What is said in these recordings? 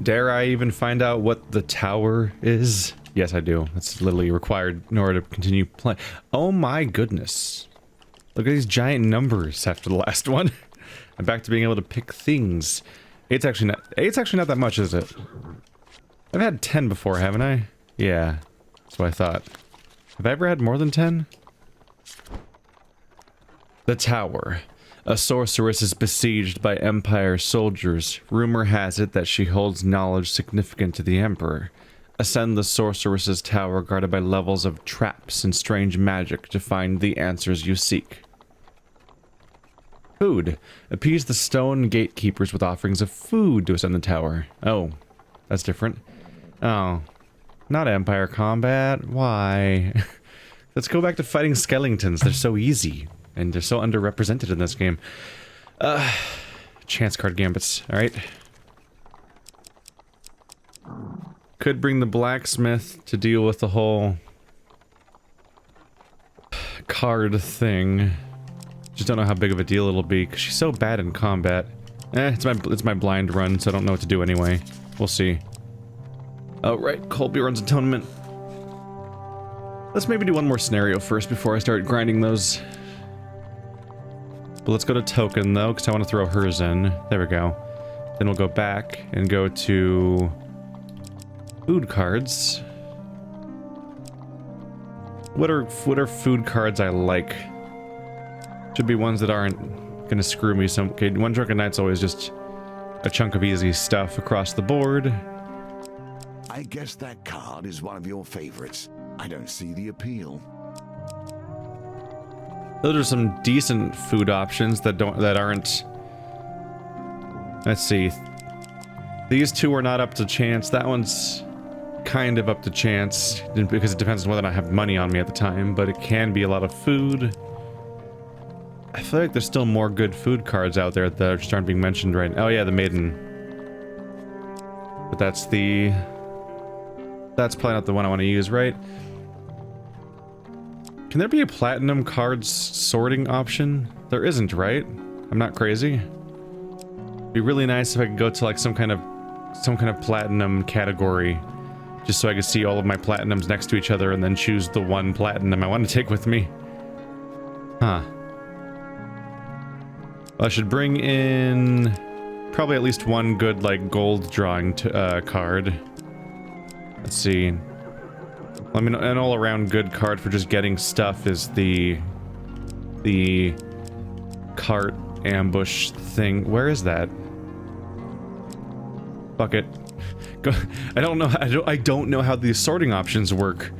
Dare I even find out what the tower is? Yes, I do. That's literally required in order to continue playing. Oh my goodness. Look at these giant numbers after the last one. I'm back to being able to pick things. It's actually not that much, is it? I've had 10 before, haven't I? Yeah, that's what I thought. Have I ever had more than 10? The tower. A sorceress is besieged by Empire soldiers. Rumor has it that she holds knowledge significant to the Emperor. Ascend the sorceress's tower guarded by levels of traps and strange magic to find the answers you seek. Food. Appease the stone gatekeepers with offerings of food to ascend the tower. Oh, that's different. Oh, not Empire combat. Why? Let's go back to fighting skeletons. They're so easy. And they're so underrepresented in this game. Chance card gambits. Alright. Could bring the blacksmith to deal with the whole card thing. Just don't know how big of a deal it'll be, because she's so bad in combat. It's my blind run, so I don't know what to do anyway. We'll see. Oh, right. Colby runs atonement. Let's maybe do one more scenario first before I start grinding those. But let's go to token, though, because I want to throw hers in. There we go. Then we'll go back and go to food cards. What are food cards I like? Should be ones that aren't gonna screw me some. Okay, One Drunken Night's always just a chunk of easy stuff across the board. I guess that card is one of your favorites. I don't see the appeal. Those are some decent food options that aren't. Let's see. These two are not up to chance. That one's kind of up to chance because it depends on whether or not I have money on me at the time, but it can be a lot of food. I feel like there's still more good food cards out there that just aren't being mentioned right now. Oh yeah, the Maiden. But that's probably not the one I want to use, right? Can there be a platinum cards sorting option? There isn't, right? I'm not crazy. It'd be really nice if I could go to like some kind of platinum category, just so I could see all of my platinums next to each other and then choose the one platinum I want to take with me. Huh. I should bring in probably at least one good, like, gold drawing card. Let's see. I mean, an all-around good card for just getting stuff is the cart ambush thing. Where is that? Fuck it. Go. I don't know how the sorting options work.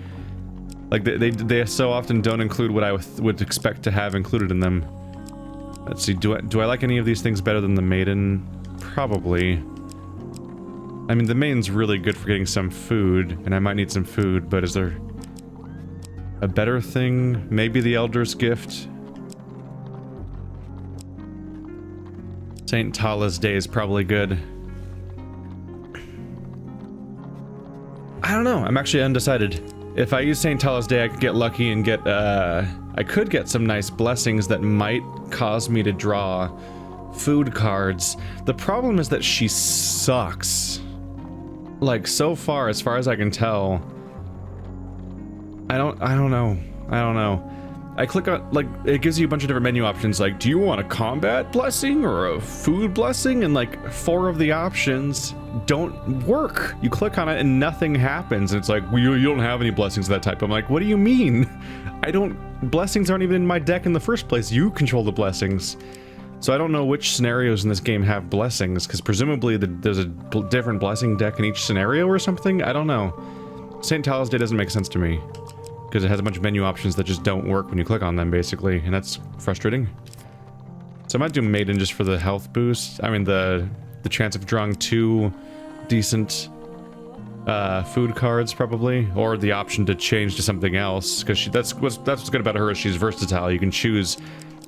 Like, they so often don't include what I would expect to have included in them. Let's see, do I like any of these things better than the Maiden? Probably. I mean, the Maiden's really good for getting some food, and I might need some food, but is there a better thing? Maybe the Elder's Gift? St. Tala's Day is probably good. I don't know, I'm actually undecided. If I use St. Tala's Day, I could get lucky and get, I could get some nice blessings that might cause me to draw food cards. The problem is that she sucks. Like, so far as I can tell. I don't know. I click on, like, it gives you a bunch of different menu options, like, do you want a combat blessing or a food blessing? And like, 4 of the options don't work. You click on it and nothing happens. And it's like, well, you don't have any blessings of that type. I'm like, what do you mean? Blessings aren't even in my deck in the first place. You control the blessings. So I don't know which scenarios in this game have blessings, because presumably there's a different blessing deck in each scenario or something? I don't know. St. Tala's Day doesn't make sense to me, because it has a bunch of menu options that just don't work when you click on them, basically, and that's frustrating. So I might do Maiden just for the health boost. I mean, the chance of drawing 2 decent food cards, probably, or the option to change to something else, because that's what's good about her, is she's versatile. You can choose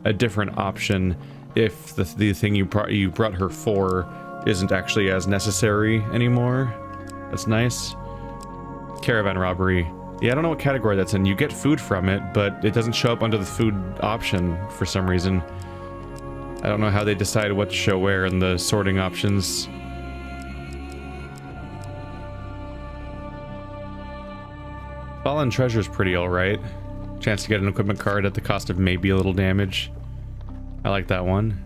a different option if the thing you brought her for isn't actually as necessary anymore. That's nice. Caravan robbery. Yeah, I don't know what category that's in. You get food from it, but it doesn't show up under the food option for some reason. I don't know how they decide what to show where in the sorting options. Fallen Treasure's pretty alright. Chance to get an equipment card at the cost of maybe a little damage. I like that one.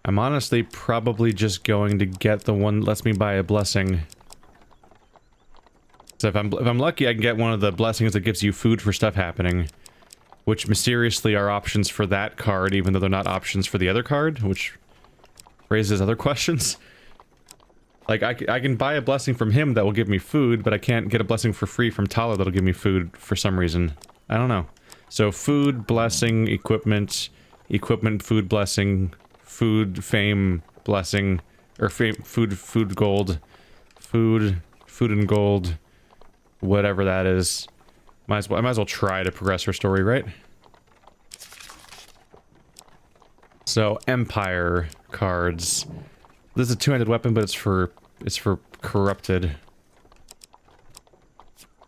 I'm honestly probably just going to get the one that lets me buy a blessing. So if I'm lucky, I can get one of the blessings that gives you food for stuff happening, which mysteriously are options for that card, even though they're not options for the other card, which raises other questions. Like, I can buy a blessing from him that will give me food, but I can't get a blessing for free from Tala that'll give me food for some reason. I don't know. So food, blessing, equipment, food, blessing, food, fame, blessing, or fame, food, gold, food and gold, whatever that is. I might as well try to progress her story, right? So, Empire cards. This is a two-handed weapon, but it's for corrupted.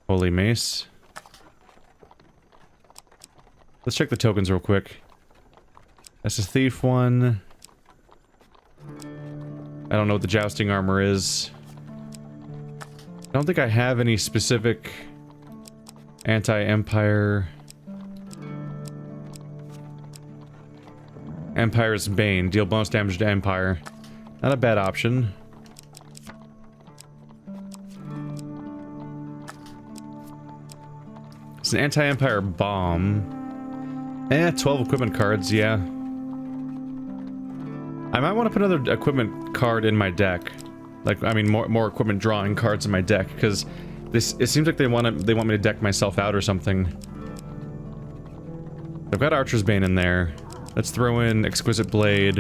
Holy Mace. Let's check the tokens real quick. That's a thief one. I don't know what the jousting armor is. I don't think I have any specific anti-Empire. Empire's Bane. Deal bonus damage to Empire. Not a bad option. It's an anti-Empire bomb. 12 equipment cards, yeah. I might want to put another equipment card in my deck. Like, I mean, more equipment drawing cards in my deck, because it seems like they want me to deck myself out or something. I've got Archer's Bane in there. Let's throw in Exquisite Blade.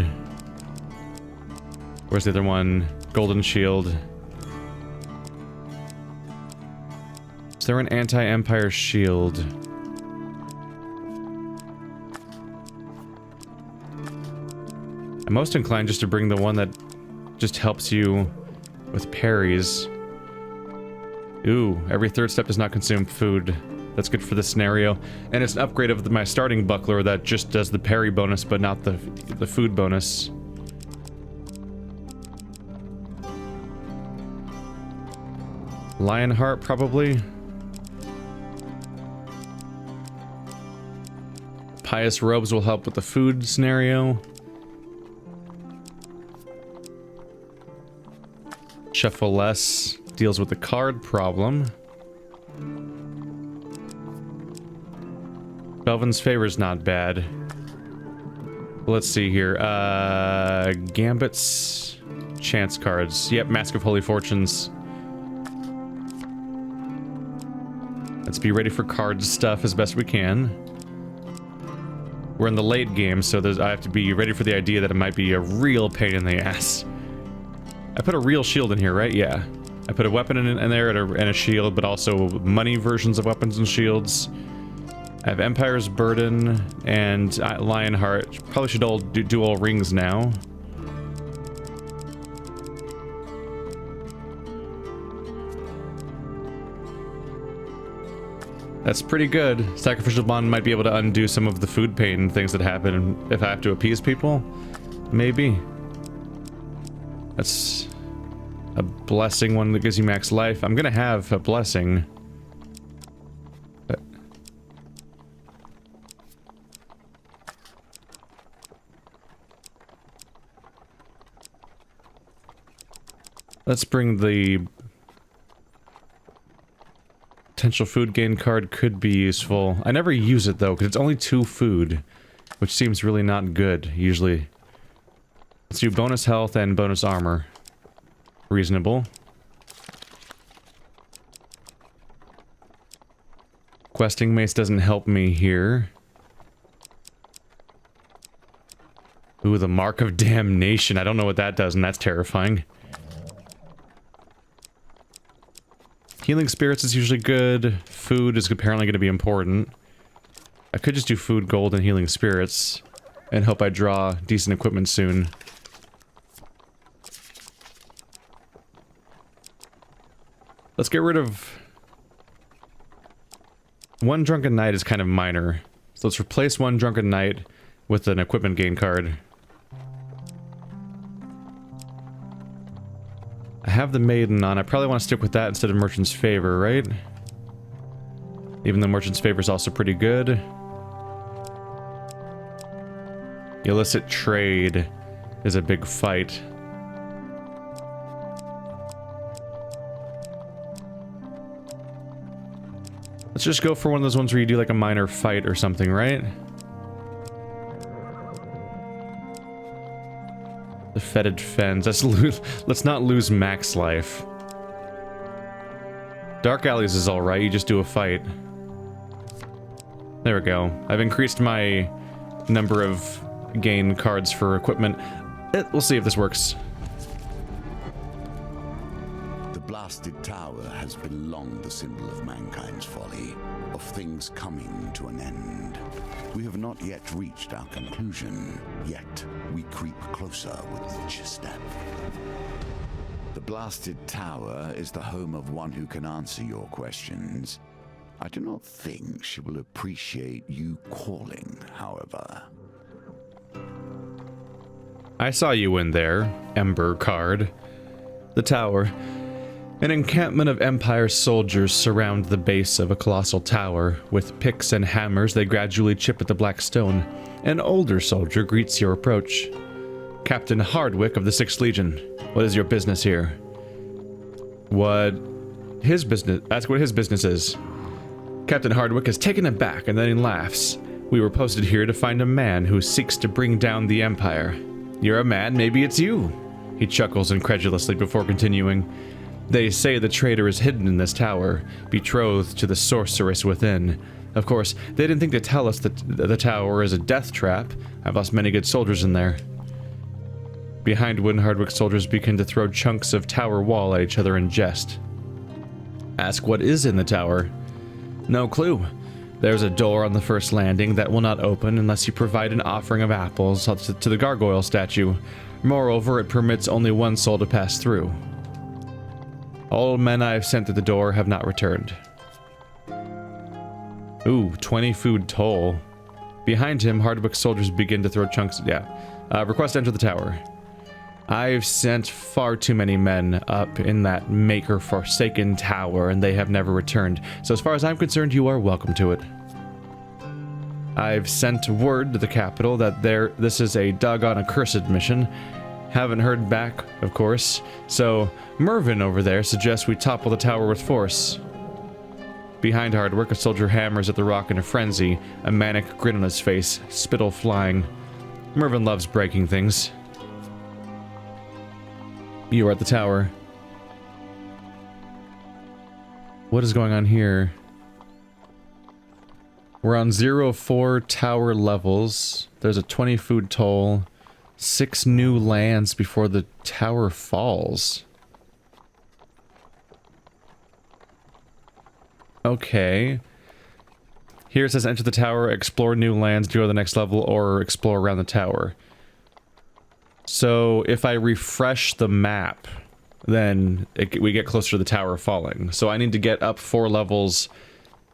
Where's the other one? Golden Shield. Is there an anti-Empire shield? I'm most inclined just to bring the one that just helps you with parries. Ooh, every third step does not consume food. That's good for this scenario. And it's an upgrade of my starting buckler that just does the parry bonus, but not the food bonus. Lionheart, probably. Pious Robes will help with the food scenario. Shuffle Less deals with the card problem. Belvin's Favor's not bad. Let's see here. Gambit's chance cards. Yep, Mask of Holy Fortunes. Let's be ready for card stuff as best we can. We're in the late game, so I have to be ready for the idea that it might be a real pain in the ass. I put a real shield in here, right? Yeah. I put a weapon in there and a shield, but also money versions of weapons and shields. I have Empire's Burden and Lionheart. Probably should all do all rings now. That's pretty good. Sacrificial Bond might be able to undo some of the food pain things that happen if I have to appease people. Maybe. That's a blessing, one that gives you max life. I'm gonna have a blessing. But let's bring the potential food gain card. Could be useful. I never use it though, because it's only 2 food, which seems really not good, usually. Let's do bonus health and bonus armor. Reasonable. Questing Mace doesn't help me here. Ooh, the Mark of Damnation. I don't know what that does, and that's terrifying. Healing Spirits is usually good. Food is apparently going to be important. I could just do food, gold, and Healing Spirits, and hope I draw decent equipment soon. Let's get rid of... One Drunken Knight is kind of minor. So let's replace one Drunken Knight with an equipment gain card. have the maiden on. I probably want to stick with that instead of merchant's favor, right? Even though merchant's favor is also pretty good. Illicit trade is a big fight. Let's just go for one of those ones where you do like a minor fight or something, right? The fetid fens. Let's not lose max life. Dark alleys is alright, you just do a fight. There we go. I've increased my number of gain cards for equipment. We'll see if this works. The blasted tower has been long the symbol of mankind's folly, of things coming to an end. We have not yet reached our conclusion, yet we creep closer with each step. The blasted tower is the home of one who can answer your questions. I do not think she will appreciate you calling, however. I saw you in there, Ember card. The tower. An encampment of Empire soldiers surround the base of a colossal tower. With picks and hammers, they gradually chip at the black stone. An older soldier greets your approach. Captain Hardwick of the 6th Legion. What is your business here? What his business? Ask what his business is. Captain Hardwick is taken aback and then he laughs. We were posted here to find a man who seeks to bring down the Empire. You're a man, maybe it's you. He chuckles incredulously before continuing. They say the traitor is hidden in this tower, betrothed to the sorceress within. Of course, they didn't think to tell us that the tower is a death trap. I've lost many good soldiers in there. Behind Win Hardwick, soldiers begin to throw chunks of tower wall at each other in jest. Ask what is in the tower. No clue. There's a door on the first landing that will not open unless you provide an offering of apples to the gargoyle statue. Moreover, it permits only one soul to pass through. All men I have sent to the door have not returned. Ooh, 20 food toll. Behind him, Hardwick's soldiers begin to throw chunks. Request to enter the tower. I've sent far too many men up in that maker-forsaken tower, and they have never returned. So as far as I'm concerned, you are welcome to it. I've sent word to the capital that this is a doggone accursed mission. Haven't heard back, of course. So Mervyn over there suggests we topple the tower with force. Behind Hardwick, a soldier hammers at the rock in a frenzy, a manic grin on his face, spittle flying. Mervyn loves breaking things. You are at the tower. What is going on here? We're on 0-4 tower levels. There's a 20 food toll. 6 new lands before the tower falls. Okay. Here it says enter the tower, explore new lands, go to the next level, or explore around the tower. So if I refresh the map, then we get closer to the tower falling. So I need to get up 4 levels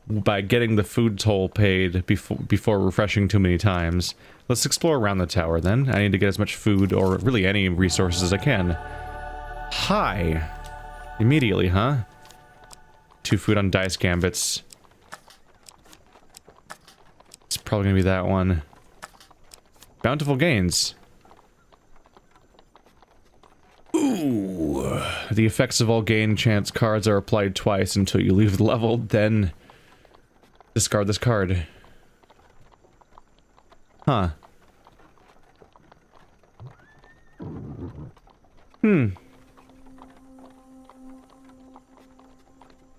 by getting the food toll paid before refreshing too many times. Let's explore around the tower then. I need to get as much food, or really any resources as I can. Hi! Immediately, huh? 2 food on dice gambits. It's probably gonna be that one. Bountiful gains. Ooh! The effects of all gain chance cards are applied twice until you leave the level, then discard this card. Huh.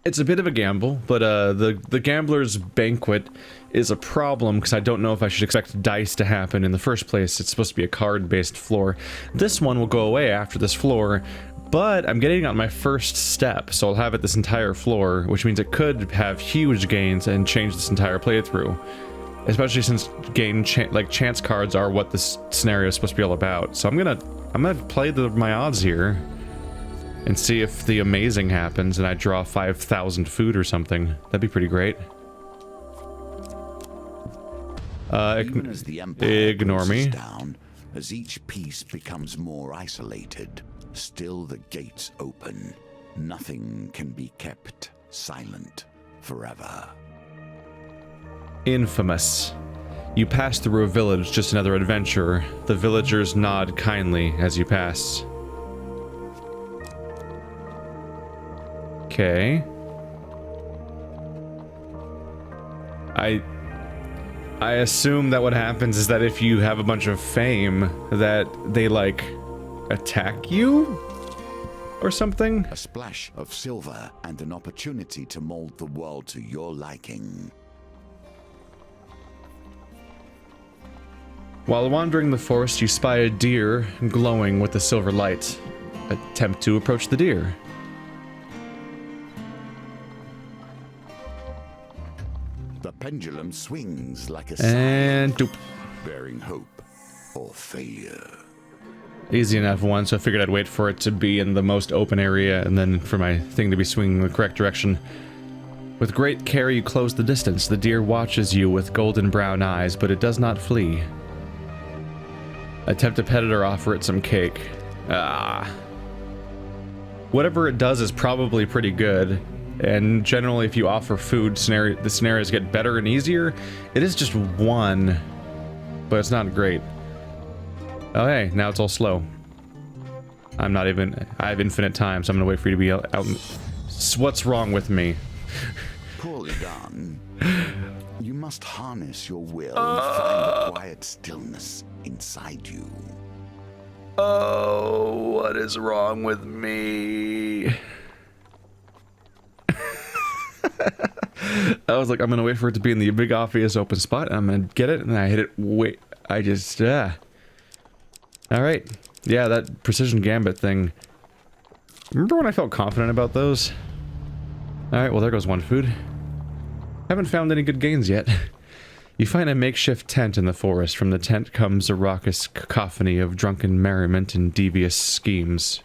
It's a bit of a gamble, but the Gambler's Banquet is a problem because I don't know if I should expect dice to happen in the first place. It's supposed to be a card-based floor. This one will go away after this floor, but I'm getting on my first step, so I'll have it this entire floor, which means it could have huge gains and change this entire playthrough. Especially since chance cards are what this scenario is supposed to be all about. So I'm gonna play my odds here and see if the amazing happens and I draw 5,000 food or something. That'd be pretty great. Even as the Empire ignore me. down, as each piece becomes more isolated, still the gates open. Nothing can be kept silent forever. Infamous. You pass through a village, just another adventure. The villagers nod kindly as you pass. Okay. I assume that what happens is that if you have a bunch of fame, that they, like, attack you? Or something? A splash of silver and an opportunity to mold the world to your liking. While wandering the forest, you spy a deer glowing with a silver light. Attempt to approach the deer. The pendulum swings like a And sign, doop. bearing hope or failure. Easy enough one, so I figured I'd wait for it to be in the most open area and then for my thing to be swinging in the correct direction. With great care, you close the distance. The deer watches you with golden brown eyes, but it does not flee. Attempt to pet it or offer it some cake. Ah. Whatever it does is probably pretty good. And generally, if you offer food, the scenarios get better and easier. It is just one, but it's not great. Oh, hey, now it's all slow. I have infinite time, so I'm gonna wait for you to be out. What's wrong with me? Poorly done. You must harness your will and find a quiet stillness inside you. Oh, what is wrong with me? I was like, I'm gonna wait for it to be in the big obvious open spot, and I'm gonna get it, and I hit it. Wait, I just, Alright. Yeah, that precision gambit thing. Remember when I felt confident about those? Alright, well there goes one food. Haven't found any good gains yet. You find a makeshift tent in the forest. From the tent comes a raucous cacophony of drunken merriment and devious schemes.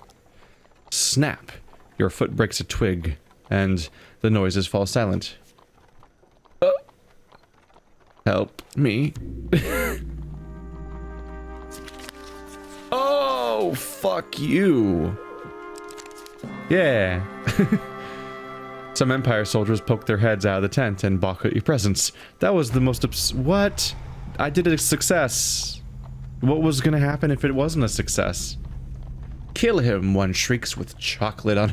Snap! Your foot breaks a twig, and the noises fall silent. Help me. Oh, fuck you. Yeah. Some Empire soldiers poke their heads out of the tent and balk at your presence. That was the most what? I did a success. What was gonna happen if it wasn't a success? Kill him, one shrieks with chocolate on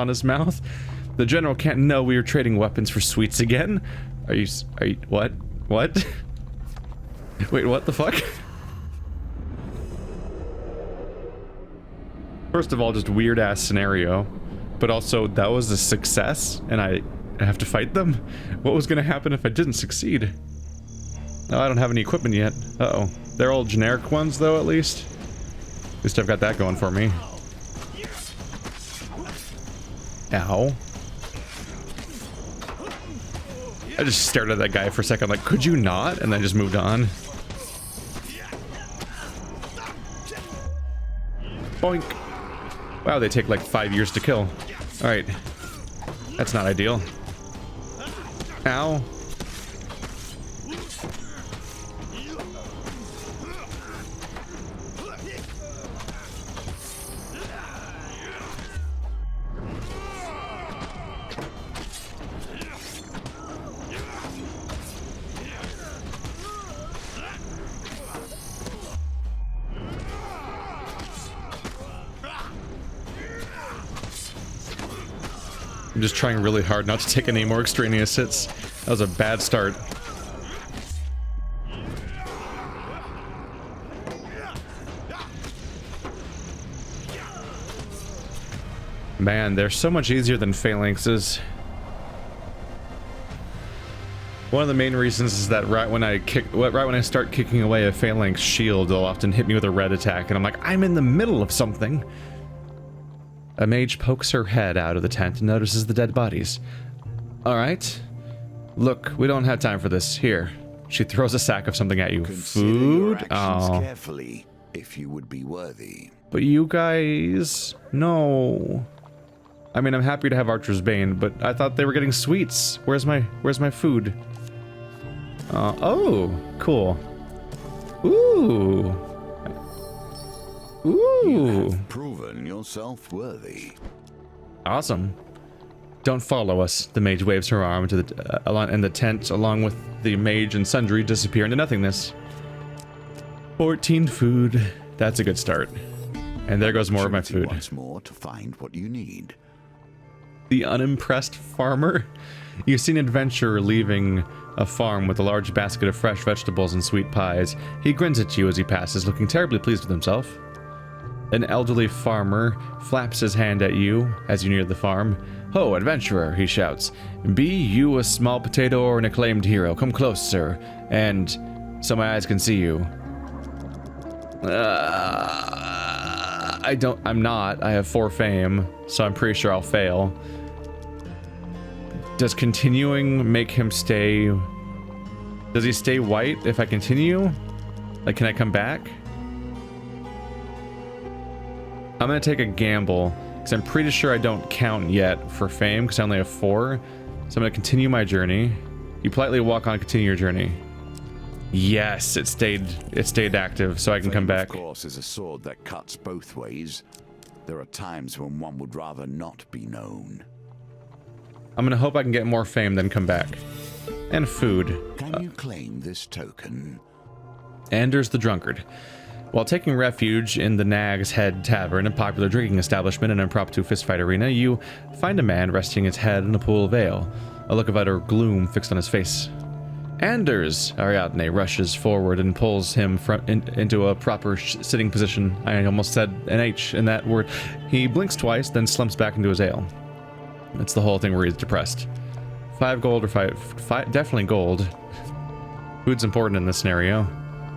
his mouth. The general can't know we were trading weapons for sweets again. Are you, what? What? Wait, what the fuck? First of all, just weird-ass scenario. But also, that was a success, and I have to fight them? What was gonna happen if I didn't succeed? Oh, I don't have any equipment yet. Uh-oh. They're all generic ones, though, at least? At least I've got that going for me. Ow. I just stared at that guy for a second, like, could you not? And then just moved on. Boink. Wow, they take like 5 years to kill. Alright. That's not ideal. Ow. I'm just trying really hard not to take any more extraneous hits. That was a bad start. Man, they're so much easier than phalanxes. One of the main reasons is that right when I start kicking away a phalanx shield, they'll often hit me with a red attack, and I'm like, I'm in the middle of something. A mage pokes her head out of the tent and notices the dead bodies. Alright. Look, we don't have time for this. Here. She throws a sack of something at you. Consider Food? your actions Oh. carefully, if you would be worthy. But you guys... No. I mean, I'm happy to have Archer's Bane, but I thought they were getting sweets. Where's my food? Oh, cool. Ooh. Ooh. You have proven yourself worthy. Awesome. Don't follow us. The mage waves her arm to and the tent, along with the mage and sundry, disappear into nothingness. 14 food. That's a good start. And there goes more of my food. Once more to find what you need. The unimpressed farmer? You see an adventurer leaving a farm with a large basket of fresh vegetables and sweet pies. He grins at you as he passes, looking terribly pleased with himself. An elderly farmer flaps his hand at you as you near the farm. "Ho, adventurer," he shouts. "Be you a small potato or an acclaimed hero? Come close, sir, and so my eyes can see you." I'm not. I have 4 fame, so I'm pretty sure I'll fail. Does continuing make him stay... Does he stay white if I continue? Like, can I come back? I'm gonna take a gamble, because I'm pretty sure I don't count yet for fame, because I only have 4. So I'm gonna continue my journey. You politely walk on, continue your journey. Yes, it stayed active, so I can come back. Of course, is a sword that cuts both ways. There are times when one would rather not be known. I'm gonna hope I can get more fame than come back. And food. Can you claim this token? Anders the Drunkard. While taking refuge in the Nag's Head Tavern, a popular drinking establishment and impromptu fistfight arena, you find a man resting his head in a pool of ale, a look of utter gloom fixed on his face. Anders! Ariadne rushes forward and pulls him into a proper sitting position. I almost said an H in that word. He blinks twice, then slumps back into his ale. It's the whole thing where he's depressed. 5 gold or 5 definitely gold. Food's important in this scenario.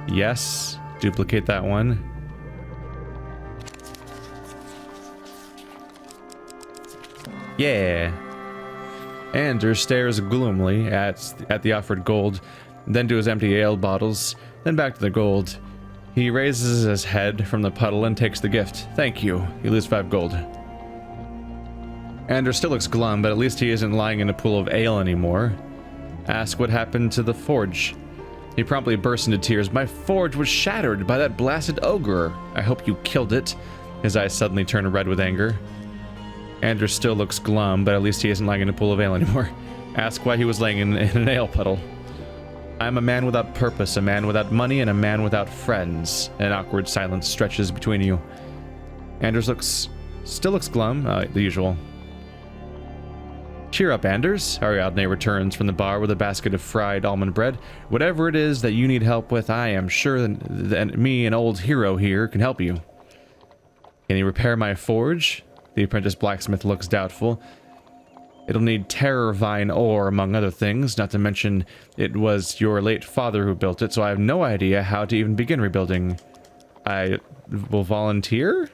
Yes. Duplicate that one. Yeah. Anders stares gloomily at the offered gold, then to his empty ale bottles, then back to the gold. He raises his head from the puddle and takes the gift. Thank you. You lose 5 gold. Anders still looks glum, but at least he isn't lying in a pool of ale anymore. Ask what happened to the forge. He promptly bursts into tears. My forge was shattered by that blasted ogre. I hope you killed it. His eyes suddenly turn red with anger. Anders still looks glum, but at least he isn't lying in a pool of ale anymore. Ask why he was laying in an ale puddle. I'm a man without purpose, a man without money, and a man without friends. An awkward silence stretches between you. Anders still looks glum, the usual. Cheer up, Anders. Ariadne returns from the bar with a basket of fried almond bread. Whatever it is that you need help with, I am sure that me, an old hero here, can help you. Can you repair my forge? The apprentice blacksmith looks doubtful. It'll need terror vine ore, among other things, not to mention it was your late father who built it, so I have no idea how to even begin rebuilding. I will volunteer?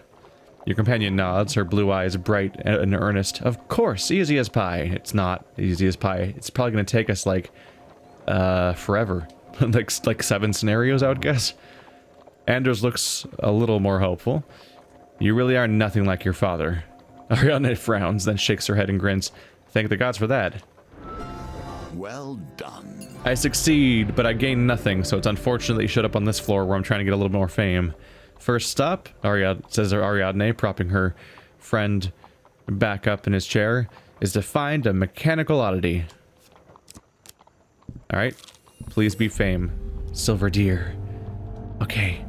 Your companion nods, her blue eyes bright and earnest. Of course, easy as pie. It's not easy as pie. It's probably going to take us, like, forever. like 7 scenarios, I would guess. Anders looks a little more hopeful. You really are nothing like your father. Ariadne frowns, then shakes her head and grins. Thank the gods for that. Well done. I succeed, but I gain nothing, so it's unfortunate that you showed up on this floor where I'm trying to get a little more fame. First stop, says Ariadne, propping her friend back up in his chair, is to find a mechanical oddity. Alright, please be fame. Silver deer. Okay,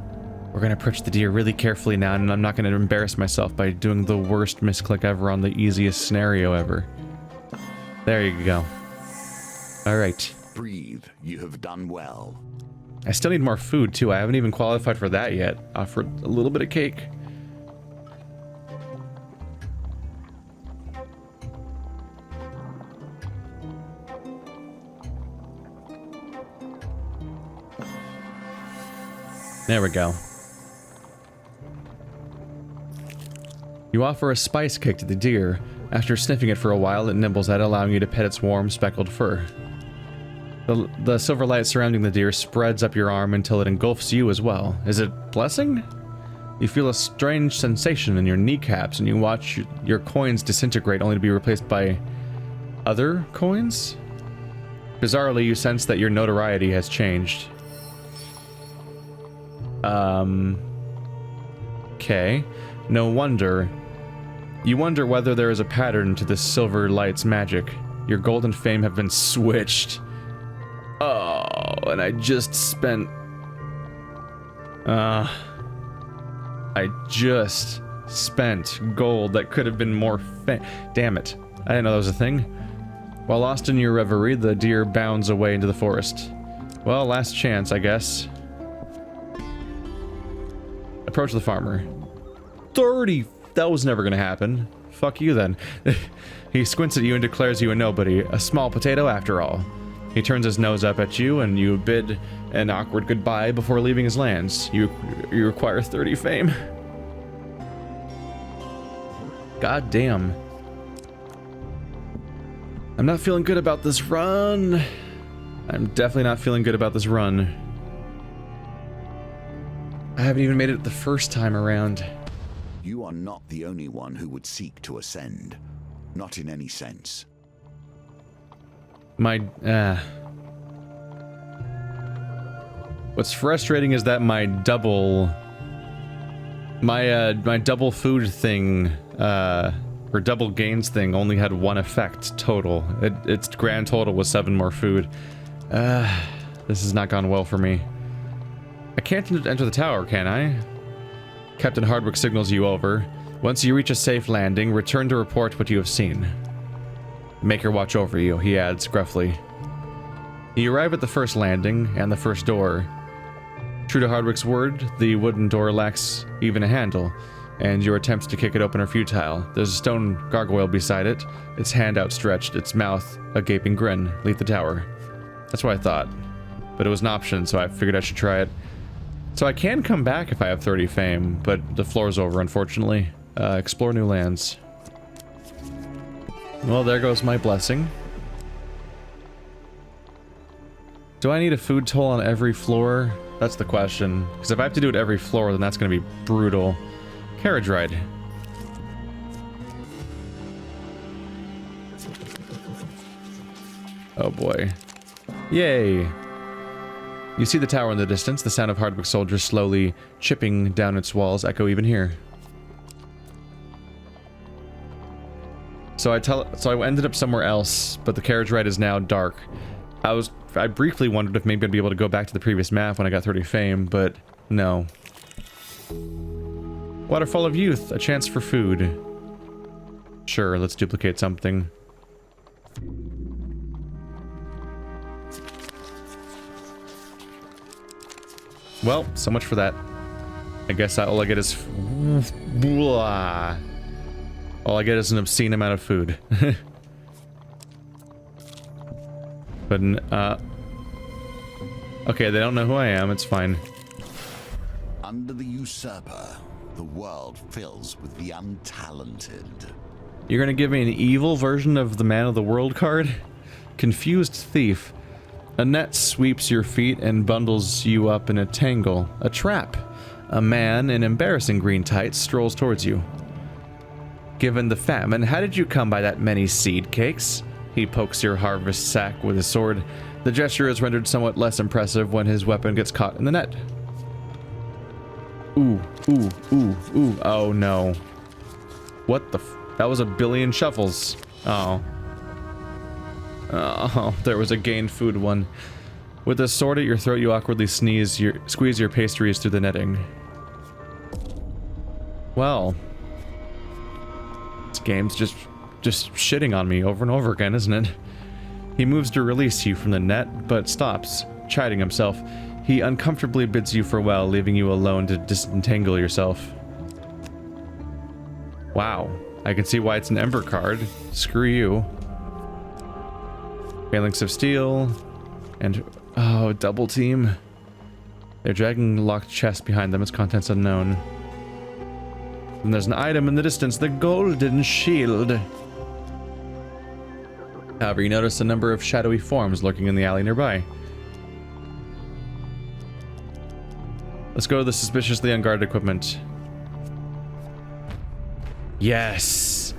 we're gonna approach the deer really carefully now, and I'm not gonna embarrass myself by doing the worst misclick ever on the easiest scenario ever. There you go. Alright. Breathe, you have done well. I still need more food, too. I haven't even qualified for that yet. Offered a little bit of cake. There we go. You offer a spice cake to the deer. After sniffing it for a while, it nibbles at it, allowing you to pet its warm, speckled fur. The silver light surrounding the deer spreads up your arm until it engulfs you as well. Is it blessing? You feel a strange sensation in your kneecaps, and you watch your coins disintegrate only to be replaced by other coins? Bizarrely, you sense that your notoriety has changed. Okay. No wonder. You wonder whether there is a pattern to this silver light's magic. Your gold and fame have been switched. Oh, and I just spent... I just spent gold that could have been more damn it. I didn't know that was a thing. While lost in your reverie, the deer bounds away into the forest. Well, last chance, I guess. Approach the farmer. 30! That was never gonna happen. Fuck you then. He squints at you and declares you a nobody. A small potato after all. He turns his nose up at you and you bid an awkward goodbye before leaving his lands. You require 30 fame. God damn. I'm not feeling good about this run. I'm definitely not feeling good about this run. I haven't even made it the first time around. You are not the only one who would seek to ascend. Not in any sense. What's frustrating is that my double food thing, or double gains thing only had one effect total. Its grand total was 7 more food. This has not gone well for me. I can't enter the tower, can I? Captain Hardwick signals you over. Once you reach a safe landing, return to report what you have seen. Make her watch over you, he adds gruffly. You arrive at the first landing and the first door. True to Hardwick's word, the wooden door lacks even a handle, and your attempts to kick it open are futile. There's a stone gargoyle beside it, its hand outstretched, its mouth a gaping grin. Leave the tower. That's what I thought. But it was an option, so I figured I should try it. So I can come back if I have 30 fame, but the floor's over, unfortunately. Explore new lands. Well, there goes my blessing. Do I need a food toll on every floor? That's the question. Because if I have to do it every floor, then that's going to be brutal. Carriage ride. Oh boy. Yay! You see the tower in the distance. The sound of Hardwick soldiers slowly chipping down its walls echo even here. So I ended up somewhere else, but the carriage ride is now dark. I briefly wondered if maybe I'd be able to go back to the previous map when I got 30 fame, but no. Waterfall of Youth, a chance for food. Sure, let's duplicate something. Well, so much for that. I guess all I get is... Blah. All I get is an obscene amount of food. But, okay, they don't know who I am, it's fine. Under the usurper, the world fills with the untalented. You're gonna give me an evil version of the Man of the World card? Confused thief. A net sweeps your feet and bundles you up in a tangle. A trap. A man in embarrassing green tights strolls towards you. Given the famine, how did you come by that many seed cakes? He pokes your harvest sack with his sword. The gesture is rendered somewhat less impressive when his weapon gets caught in the net. Ooh, ooh, ooh, ooh. Oh no. What the that was a billion shuffles. Oh. Oh, there was a gained food one. With a sword at your throat, you awkwardly squeeze your pastries through the netting. Well. This game's just shitting on me over and over again, isn't it? He moves to release you from the net, but stops, chiding himself. He uncomfortably bids you farewell, leaving you alone to disentangle yourself. Wow. I can see why it's an Ember card. Screw you. Phalanx of Steel. And... oh, double team. They're dragging a locked chest behind them, its contents unknown. And there's an item in the distance, the golden shield. However, you notice a number of shadowy forms lurking in the alley nearby. Let's go to the suspiciously unguarded equipment. Yes!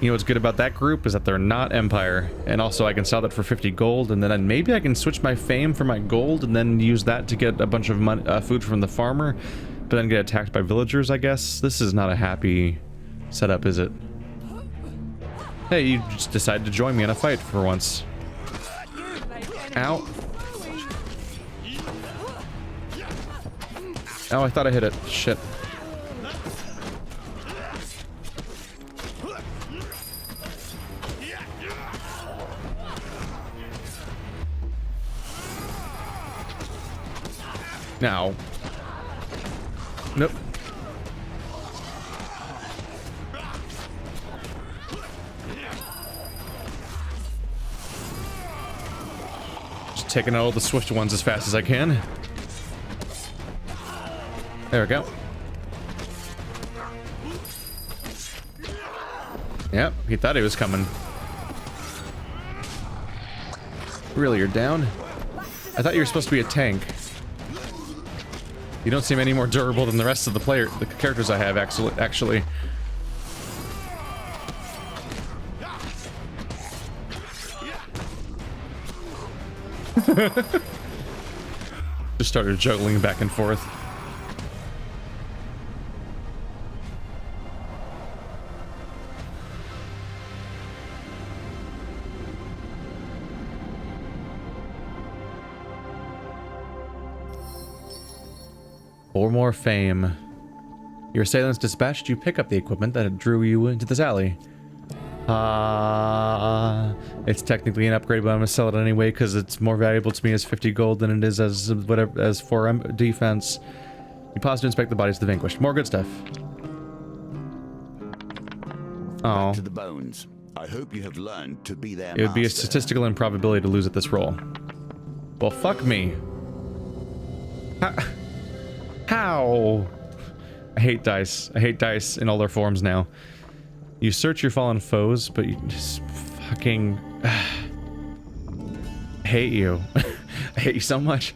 You know what's good about that group is that they're not Empire. And also I can sell that for 50 gold, and then maybe I can switch my fame for my gold and then use that to get a bunch of money, food from the farmer. but then get attacked by villagers, I guess. This is not a happy setup, is it? Hey, you just decided to join me in a fight for once. Ow. Oh, I thought I hit it. Shit. Now. Nope. Just taking out all the swift ones as fast as I can. There we go. Yep, he thought he was coming. Really, you're down? I thought you were supposed to be a tank. You don't seem any more durable than the rest of the characters I have, actually. Just started juggling back and forth. For more fame. Your assailants dispatched, you pick up the equipment that drew you into this alley. It's technically an upgrade, but I'm gonna sell it anyway because it's more valuable to me as 50 gold than it is as whatever as for defense. You pause to inspect the bodies of the vanquished. More good stuff. Oh. To the bones. I hope you have learned to be their It would be a master. statistical improbability to lose at this roll. Well, fuck me. How? I hate dice. I hate dice in all their forms now. You search your fallen foes, but you just fucking... I hate you. I hate you so much.